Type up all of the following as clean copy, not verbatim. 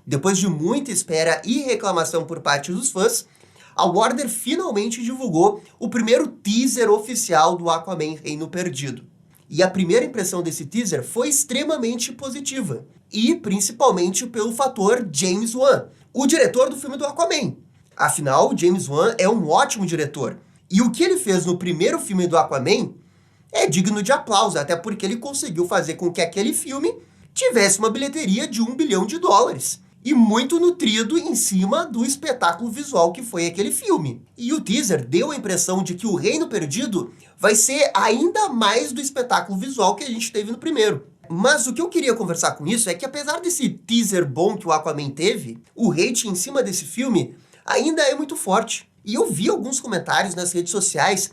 Depois de muita espera e reclamação por parte dos fãs, a Warner finalmente divulgou o primeiro teaser oficial do Aquaman Reino Perdido. E a primeira impressão desse teaser foi extremamente positiva, e principalmente pelo fator James Wan, o diretor do filme do Aquaman. Afinal, James Wan é um ótimo diretor, e o que ele fez no primeiro filme do Aquaman é digno de aplauso, até porque ele conseguiu fazer com que aquele filme tivesse uma bilheteria de US$ 1 bilhão. E muito nutrido em cima do espetáculo visual que foi aquele filme. E o teaser deu a impressão de que o Reino Perdido vai ser ainda mais do espetáculo visual que a gente teve no primeiro. Mas o que eu queria conversar com isso é que apesar desse teaser bom que o Aquaman teve, o hate em cima desse filme ainda é muito forte. E eu vi alguns comentários nas redes sociais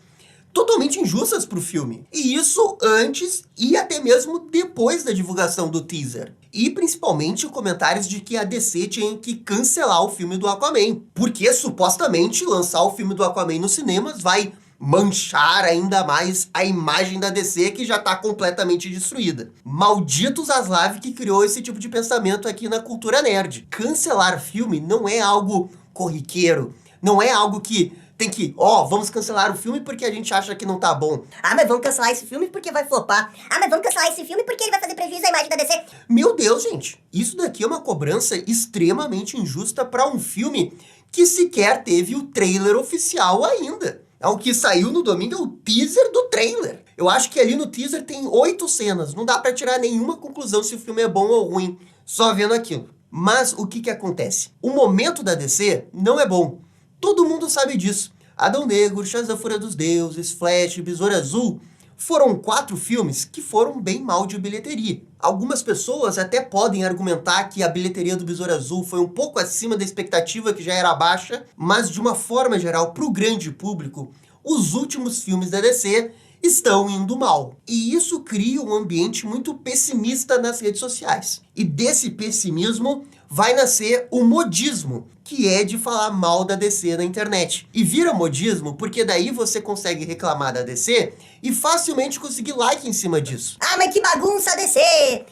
totalmente injustas pro filme. E isso antes e até mesmo depois da divulgação do teaser. E principalmente comentários de que a DC tinha que cancelar o filme do Aquaman. Porque supostamente lançar o filme do Aquaman nos cinemas vai manchar ainda mais a imagem da DC que já tá completamente destruída. Malditos Zaslav que criou esse tipo de pensamento aqui na cultura nerd. Cancelar filme não é algo corriqueiro, não é algo que tem que, vamos cancelar o filme porque a gente acha que não tá bom. Ah, mas vamos cancelar esse filme porque vai flopar. Ah, mas vamos cancelar esse filme porque ele vai fazer prejuízo à imagem da DC. Meu Deus, gente. Isso daqui é uma cobrança extremamente injusta para um filme que sequer teve o trailer oficial ainda. O que saiu no domingo é o teaser do trailer. Eu acho que ali no teaser tem 8 cenas. Não dá para tirar nenhuma conclusão se o filme é bom ou ruim, só vendo aquilo. Mas o que acontece? O momento da DC não é bom. Todo mundo sabe disso. Adão Negro, Shazam Fúria dos Deuses, Flash, Besouro Azul foram 4 filmes que foram bem mal de bilheteria. Algumas pessoas até podem argumentar que a bilheteria do Besouro Azul foi um pouco acima da expectativa que já era baixa, mas de uma forma geral, para o grande público, os últimos filmes da DC estão indo mal. E isso cria um ambiente muito pessimista nas redes sociais. E desse pessimismo vai nascer o modismo, que é de falar mal da DC na internet. E vira modismo porque daí você consegue reclamar da DC e facilmente conseguir like em cima disso. Ah, mas que bagunça a DC!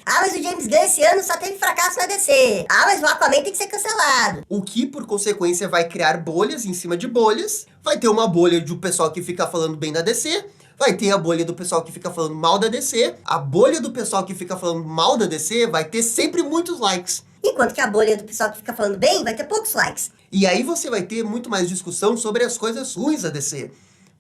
Ah, mas o James Gunn esse ano só teve fracasso na DC. Ah, mas o Aquaman tem que ser cancelado. O que, por consequência, vai criar bolhas em cima de bolhas. Vai ter uma bolha do pessoal que fica falando bem da DC, vai ter a bolha do pessoal que fica falando mal da DC. A bolha do pessoal que fica falando mal da DC vai ter sempre muitos likes. Enquanto que a bolha do pessoal que fica falando bem vai ter poucos likes. E aí você vai ter muito mais discussão sobre as coisas ruins da DC.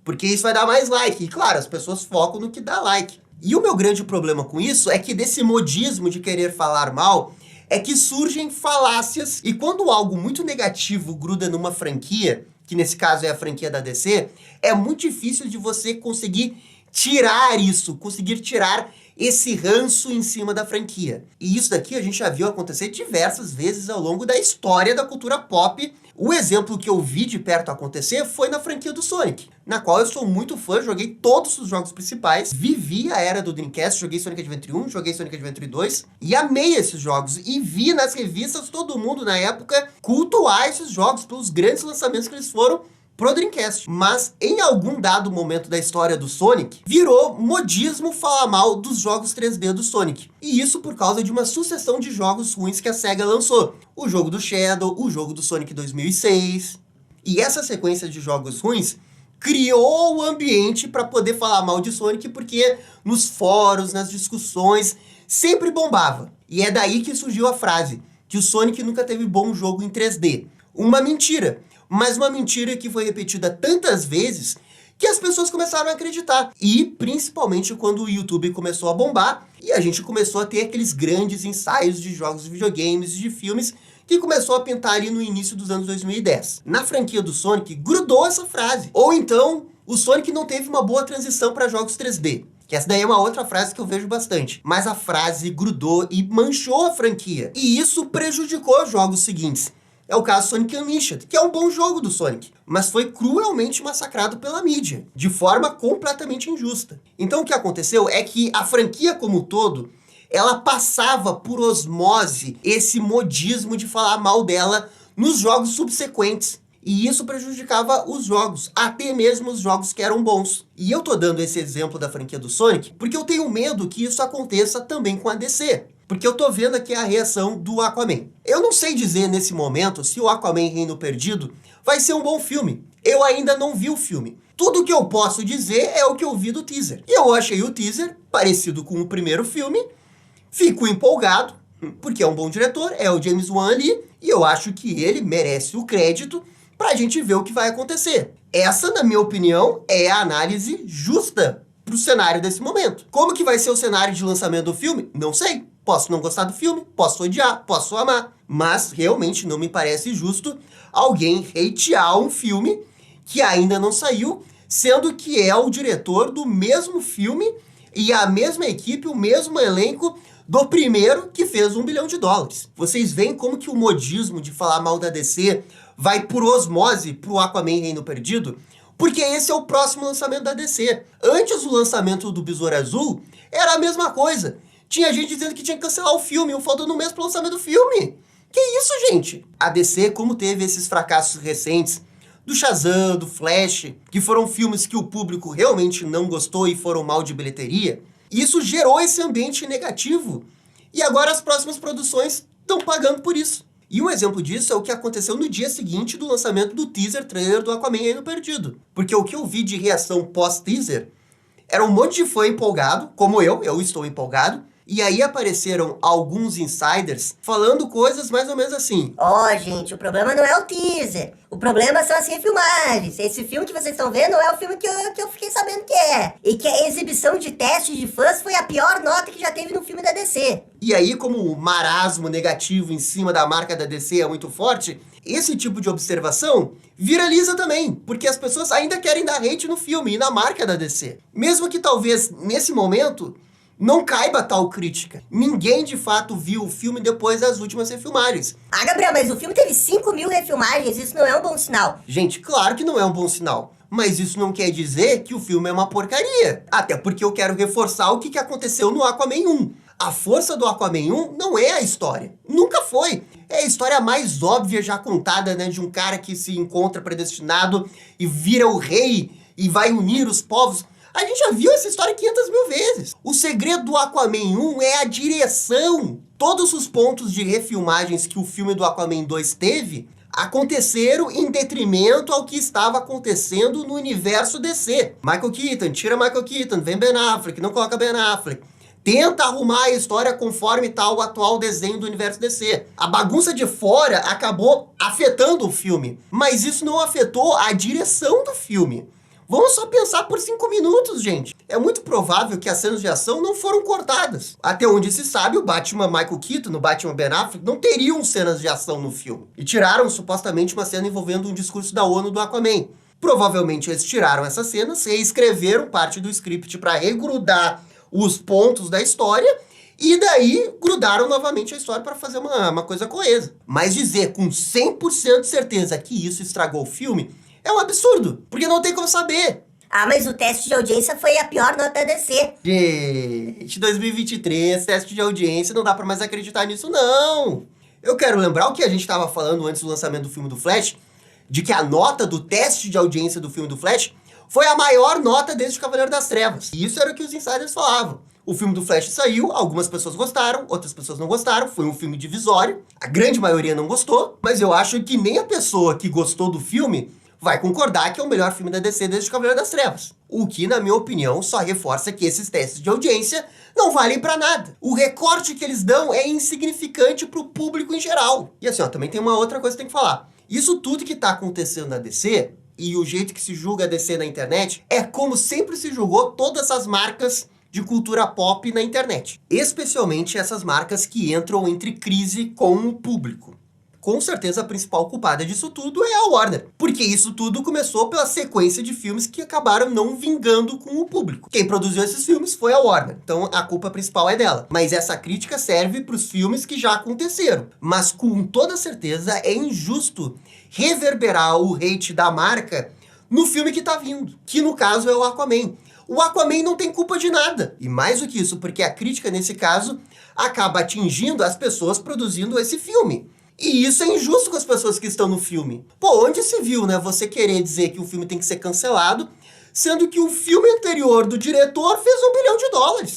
Porque isso vai dar mais like. E claro, as pessoas focam no que dá like. E o meu grande problema com isso é que desse modismo de querer falar mal, é que surgem falácias. E quando algo muito negativo gruda numa franquia, que nesse caso é a franquia da DC, é muito difícil de você conseguir tirar isso, conseguir tirar esse ranço em cima da franquia. E isso daqui a gente já viu acontecer diversas vezes ao longo da história da cultura pop. O exemplo que eu vi de perto acontecer foi na franquia do Sonic, na qual eu sou muito fã, joguei todos os jogos principais, vivi a era do Dreamcast, joguei Sonic Adventure 1, joguei Sonic Adventure 2 e amei esses jogos. E vi nas revistas todo mundo na época cultuar esses jogos pelos grandes lançamentos que eles foram pro Dreamcast. Mas em algum dado momento da história do Sonic, virou modismo falar mal dos jogos 3D do Sonic. E isso por causa de uma sucessão de jogos ruins que a SEGA lançou. O jogo do Shadow, o jogo do Sonic 2006. E essa sequência de jogos ruins criou o ambiente para poder falar mal de Sonic, porque nos fóruns, nas discussões, sempre bombava. E é daí que surgiu a frase, que o Sonic nunca teve bom jogo em 3D. Uma mentira. Mas uma mentira que foi repetida tantas vezes que as pessoas começaram a acreditar. E principalmente quando o YouTube começou a bombar e a gente começou a ter aqueles grandes ensaios de jogos de videogames e de filmes que começou a pintar ali no início dos anos 2010. Na franquia do Sonic, grudou essa frase. Ou então, o Sonic não teve uma boa transição para jogos 3D. Que essa daí é uma outra frase que eu vejo bastante. Mas a frase grudou e manchou a franquia. E isso prejudicou os jogos seguintes. É o caso Sonic Unleashed, que é um bom jogo do Sonic, mas foi cruelmente massacrado pela mídia, de forma completamente injusta. Então o que aconteceu é que a franquia como um todo, ela passava por osmose esse modismo de falar mal dela nos jogos subsequentes. E isso prejudicava os jogos, até mesmo os jogos que eram bons. E eu tô dando esse exemplo da franquia do Sonic porque eu tenho medo que isso aconteça também com a DC. Porque eu tô vendo aqui a reação do Aquaman. Eu não sei dizer nesse momento se o Aquaman Reino Perdido vai ser um bom filme. Eu ainda não vi o filme. Tudo que eu posso dizer é o que eu vi do teaser. E eu achei o teaser parecido com o primeiro filme. Fico empolgado, porque é um bom diretor, é o James Wan ali, e eu acho que ele merece o crédito pra gente ver o que vai acontecer. Essa, na minha opinião, é a análise justa pro cenário desse momento. Como que vai ser o cenário de lançamento do filme? Não sei. Posso não gostar do filme, posso odiar, posso amar. Mas realmente não me parece justo alguém hatear um filme que ainda não saiu, sendo que é o diretor do mesmo filme e a mesma equipe, o mesmo elenco do primeiro que fez $1 bilhão. Vocês veem como que o modismo de falar mal da DC vai por osmose pro Aquaman Reino Perdido? Porque esse é o próximo lançamento da DC. Antes do lançamento do Besouro Azul, era a mesma coisa. Tinha gente dizendo que tinha que cancelar o filme, faltando um mês pro lançamento do filme. Que isso, gente? A DC, como teve esses fracassos recentes, do Shazam, do Flash, que foram filmes que o público realmente não gostou e foram mal de bilheteria, isso gerou esse ambiente negativo. E agora as próximas produções estão pagando por isso. E um exemplo disso é o que aconteceu no dia seguinte do lançamento do teaser trailer do Aquaman Reino Perdido. Porque o que eu vi de reação pós-teaser era um monte de fã empolgado, como eu estou empolgado, e aí apareceram alguns insiders falando coisas mais ou menos assim. Gente, o problema não é o teaser. O problema são as refilmagens. Esse filme que vocês estão vendo é o filme que eu fiquei sabendo que é. E que a exibição de testes de fãs foi a pior nota que já teve no filme da DC. E aí, como o marasmo negativo em cima da marca da DC é muito forte, esse tipo de observação viraliza também, porque as pessoas ainda querem dar hate no filme e na marca da DC. Mesmo que talvez, nesse momento, não caiba tal crítica. Ninguém, de fato, viu o filme depois das últimas refilmagens. Gabriel, mas o filme teve 5.000 refilmagens, isso não é um bom sinal. Gente, claro que não é um bom sinal. Mas isso não quer dizer que o filme é uma porcaria. Até porque eu quero reforçar o que aconteceu no Aquaman 1. A força do Aquaman 1 não é a história. Nunca foi. É a história mais óbvia já contada, né? De um cara que se encontra predestinado e vira o rei e vai unir os povos. A gente já viu essa história 500 mil vezes. O segredo do Aquaman 1 é a direção. Todos os pontos de refilmagens que o filme do Aquaman 2 teve aconteceram em detrimento ao que estava acontecendo no universo DC. Michael Keaton, tira Michael Keaton, vem Ben Affleck, não coloca Ben Affleck. Tenta arrumar a história conforme tá o atual desenho do universo DC. A bagunça de fora acabou afetando o filme, mas isso não afetou a direção do filme. Vamos só pensar por 5 minutos, gente. É muito provável que as cenas de ação não foram cortadas. Até onde se sabe, o Batman Michael Keaton, no Batman Ben Affleck, não teriam cenas de ação no filme. E tiraram, supostamente, uma cena envolvendo um discurso da ONU do Aquaman. Provavelmente eles tiraram essa cena, reescreveram parte do script para regrudar os pontos da história, e daí grudaram novamente a história para fazer uma coisa coesa. Mas dizer com 100% de certeza que isso estragou o filme é um absurdo, porque não tem como saber. Mas o teste de audiência foi a pior nota da DC. Gente, 2023, teste de audiência, não dá pra mais acreditar nisso, não. Eu quero lembrar o que a gente tava falando antes do lançamento do filme do Flash, de que a nota do teste de audiência do filme do Flash foi a maior nota desde o Cavaleiro das Trevas. E isso era o que os insiders falavam. O filme do Flash saiu, algumas pessoas gostaram, outras pessoas não gostaram, foi um filme divisório. A grande maioria não gostou, mas eu acho que nem a pessoa que gostou do filme vai concordar que é o melhor filme da DC desde o Cavaleiro das Trevas. O que, na minha opinião, só reforça que esses testes de audiência não valem pra nada. O recorte que eles dão é insignificante pro público em geral. E assim, também tem uma outra coisa que tem que falar. Isso tudo que tá acontecendo na DC, e o jeito que se julga a DC na internet, é como sempre se julgou todas as marcas de cultura pop na internet. Especialmente essas marcas que entram entre crise com o público. Com certeza a principal culpada disso tudo é a Warner, porque isso tudo começou pela sequência de filmes que acabaram não vingando com o público. Quem produziu esses filmes foi a Warner, então a culpa principal é dela. Mas essa crítica serve para os filmes que já aconteceram. Mas com toda certeza é injusto reverberar o hate da marca no filme que tá vindo, que no caso é o Aquaman. O Aquaman não tem culpa de nada. E mais do que isso, porque a crítica nesse caso acaba atingindo as pessoas produzindo esse filme. E isso é injusto com as pessoas que estão no filme. Pô, onde se viu, né, você querer dizer que o filme tem que ser cancelado, sendo que o filme anterior do diretor fez $1 bilhão.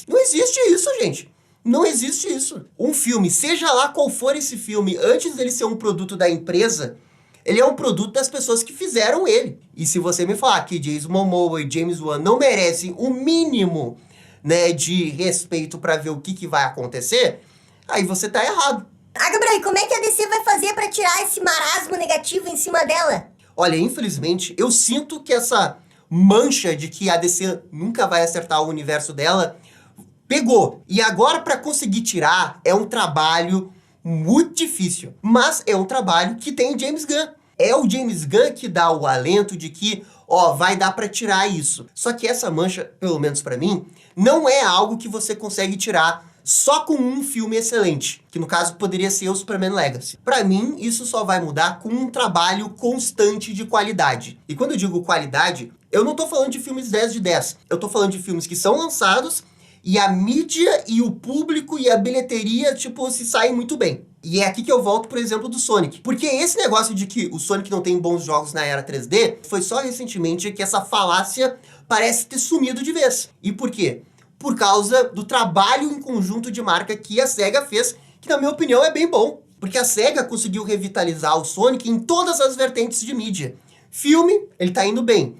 Não existe isso, gente. Não existe isso. Um filme, seja lá qual for esse filme, antes dele ser um produto da empresa, ele é um produto das pessoas que fizeram ele. E se você me falar que Jason Momoa e James Wan não merecem o mínimo, né, de respeito pra ver o que vai acontecer, aí você tá errado. Ah, Gabriel, e como é que a DC vai fazer pra tirar esse marasmo negativo em cima dela? Olha, infelizmente, eu sinto que essa mancha de que a DC nunca vai acertar o universo dela pegou. E agora, pra conseguir tirar, é um trabalho muito difícil. Mas é um trabalho que tem James Gunn. É o James Gunn que dá o alento de que, ó, vai dar pra tirar isso. Só que essa mancha, pelo menos pra mim, não é algo que você consegue tirar só com um filme excelente, que no caso poderia ser o Superman Legacy. Pra mim, isso só vai mudar com um trabalho constante de qualidade. E quando eu digo qualidade, eu não tô falando de filmes 10 de 10. Eu tô falando de filmes que são lançados e a mídia e o público e a bilheteria, tipo, se saem muito bem. E é aqui que eu volto pro exemplo do Sonic. Porque esse negócio de que o Sonic não tem bons jogos na era 3D, foi só recentemente que essa falácia parece ter sumido de vez. E por quê? Por causa do trabalho em conjunto de marca que a SEGA fez, que na minha opinião é bem bom. Porque a SEGA conseguiu revitalizar o Sonic em todas as vertentes de mídia. Filme, ele tá indo bem.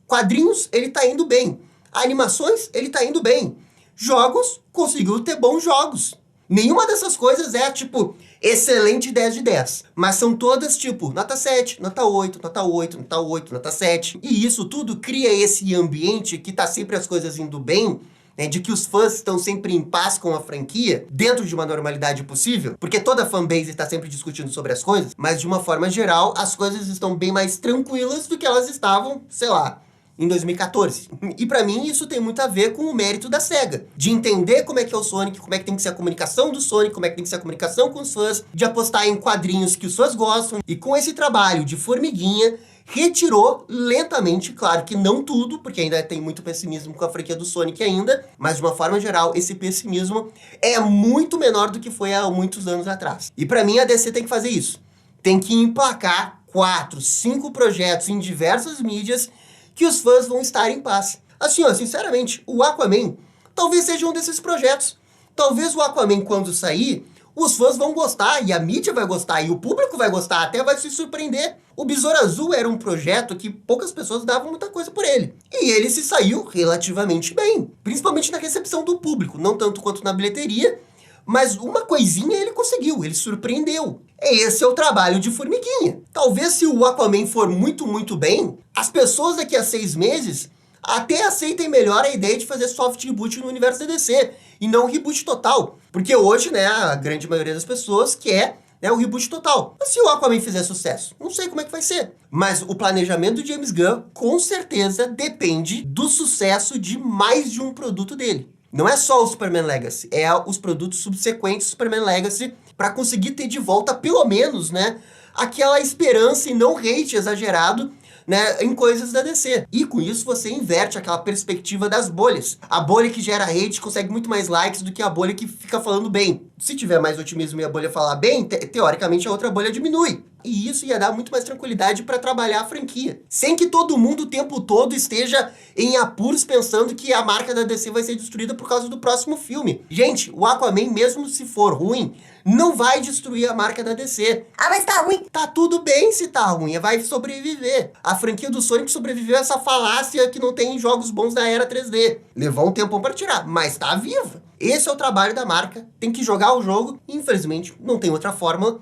Quadrinhos, ele tá indo bem. Animações, ele tá indo bem. Jogos, conseguiu ter bons jogos. Nenhuma dessas coisas é, tipo, excelente 10 de 10. Mas são todas, tipo, nota 7, nota 8, nota 8, nota 8, nota 7. E isso tudo cria esse ambiente que tá sempre as coisas indo bem, né, de que os fãs estão sempre em paz com a franquia, dentro de uma normalidade possível, porque toda fanbase está sempre discutindo sobre as coisas, mas de uma forma geral, as coisas estão bem mais tranquilas do que elas estavam, sei lá, em 2014. E pra mim isso tem muito a ver com o mérito da SEGA, de entender como é que é o Sonic, como é que tem que ser a comunicação do Sonic, como é que tem que ser a comunicação com os fãs, de apostar em quadrinhos que os fãs gostam, e com esse trabalho de formiguinha, retirou lentamente, claro que não tudo, porque ainda tem muito pessimismo com a franquia do Sonic ainda, mas de uma forma geral, esse pessimismo é muito menor do que foi há muitos anos atrás. E pra mim a DC tem que fazer isso. Tem que emplacar 4, 5 projetos em diversas mídias que os fãs vão estar em paz. Assim, ó, sinceramente, o Aquaman talvez seja um desses projetos. Talvez o Aquaman, quando sair, os fãs vão gostar, e a mídia vai gostar, e o público vai gostar, até vai se surpreender. O Besouro Azul era um projeto que poucas pessoas davam muita coisa por ele. E ele se saiu relativamente bem, principalmente na recepção do público, não tanto quanto na bilheteria, mas uma coisinha ele conseguiu, ele surpreendeu. Esse é o trabalho de formiguinha. Talvez se o Aquaman for muito, muito bem, as pessoas daqui a 6 meses até aceitem melhor a ideia de fazer soft reboot no universo da DC, e não um reboot total. Porque hoje, né, a grande maioria das pessoas quer, né, o reboot total. Mas se o Aquaman fizer sucesso, não sei como é que vai ser. Mas o planejamento do James Gunn, com certeza, depende do sucesso de mais de um produto dele. Não é só o Superman Legacy, é os produtos subsequentes do Superman Legacy, para conseguir ter de volta, pelo menos, né, aquela esperança e não hate exagerado, né, em coisas da DC. E com isso você inverte aquela perspectiva das bolhas. A bolha que gera hate consegue muito mais likes do que a bolha que fica falando bem. Se tiver mais otimismo e a bolha falar bem, teoricamente a outra bolha diminui. E isso ia dar muito mais tranquilidade para trabalhar a franquia. Sem que todo mundo o tempo todo esteja em apuros pensando que a marca da DC vai ser destruída por causa do próximo filme. Gente, o Aquaman, mesmo se for ruim, não vai destruir a marca da DC. Ah, mas tá ruim. Tá tudo bem se tá ruim, vai sobreviver. A franquia do Sonic sobreviveu a essa falácia que não tem jogos bons da era 3D. Levou um tempão para tirar, mas tá viva. Esse é o trabalho da marca, tem que jogar o jogo, e infelizmente não tem outra forma,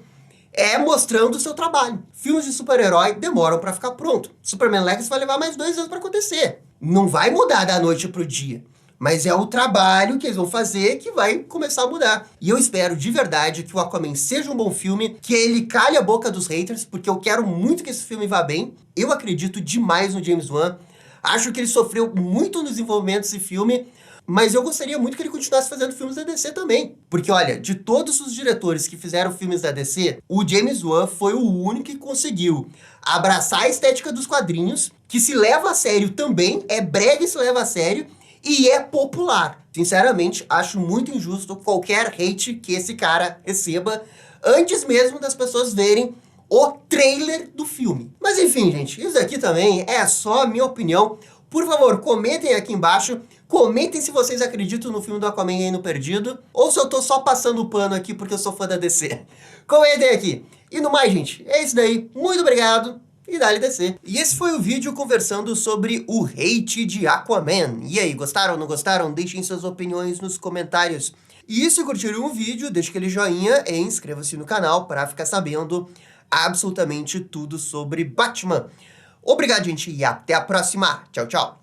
mostrando o seu trabalho. Filmes de super-herói demoram para ficar pronto. Superman Legacy vai levar mais 2 anos para acontecer. Não vai mudar da noite pro dia. Mas é o trabalho que eles vão fazer que vai começar a mudar. E eu espero de verdade que o Aquaman seja um bom filme, que ele calhe a boca dos haters, porque eu quero muito que esse filme vá bem. Eu acredito demais no James Wan. Acho que ele sofreu muito no desenvolvimento desse filme, mas eu gostaria muito que ele continuasse fazendo filmes da DC também. Porque, olha, de todos os diretores que fizeram filmes da DC, o James Wan foi o único que conseguiu abraçar a estética dos quadrinhos, que se leva a sério também, é brega e se leva a sério, e é popular. Sinceramente, acho muito injusto qualquer hate que esse cara receba, antes mesmo das pessoas verem o trailer do filme. Mas enfim, gente, isso aqui também é só a minha opinião. Por favor, comentem aqui embaixo Comentem se vocês acreditam no filme do Aquaman aí no Perdido, ou se eu tô só passando o pano aqui porque eu sou fã da DC. Comentem aqui. E no mais, gente, é isso daí. Muito obrigado e dá-lhe DC. E esse foi o vídeo conversando sobre o hate de Aquaman. E aí, gostaram ou não gostaram? Deixem suas opiniões nos comentários. E se curtiram o vídeo, deixe aquele joinha e inscreva-se no canal para ficar sabendo absolutamente tudo sobre Batman. Obrigado, gente, e até a próxima. Tchau, tchau.